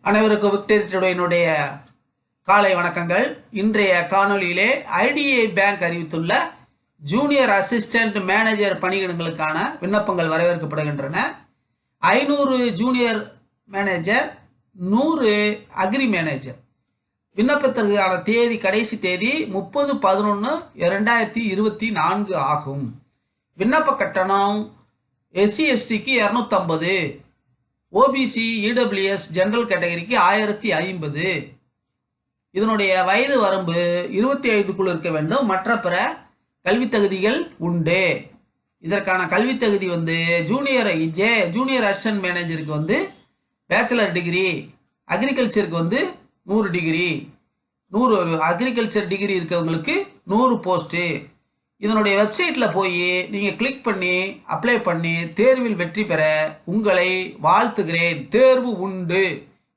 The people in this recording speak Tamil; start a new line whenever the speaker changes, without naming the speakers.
அனைவருக்கும் விக்டரியுடைய காலை வணக்கங்கள். இன்றைய காணொலியிலே ஐடிஐ பேங்க் அறிவித்துள்ள ஜூனியர் அசிஸ்டன்ட் மேனேஜர் பணியிடங்களுக்கான விண்ணப்பங்கள் வரவேற்கப்படுகின்றன. 500 ஜூனியர் மேனேஜர், 100 அக்ரி மேனேஜர். விண்ணப்பத்திற்கான கடைசி தேதி 30/11/2024 ஆகும். விண்ணப்ப கட்டணம் SC STக்கு 250, OBC EWS ஜெனரல் கேட்டகரிக்கு 1050. இதனுடைய வயது வரம்பு 25க்குள் இருக்க வேண்டும். மற்ற பிற கல்வி தகுதிகள் உண்டு. இதற்கான கல்வி தகுதி ஜூனியர் அசிஸ்டன்ட் மேனேஜருக்கு பேச்சுலர் டிகிரி, அக்ரிகல்ச்சருக்கு 100 டிகிரி, 100 அக்ரிகல்ச்சர் டிகிரி இருக்கிறவங்களுக்கு 100 போஸ்ட்டு. இதனுடைய வெப்சைட்டில் போய் நீங்கள் கிளிக் பண்ணி அப்ளை பண்ணி தேர்வில் வெற்றி பெற உங்களை வாழ்த்துகிறேன். தேர்வு உண்டு.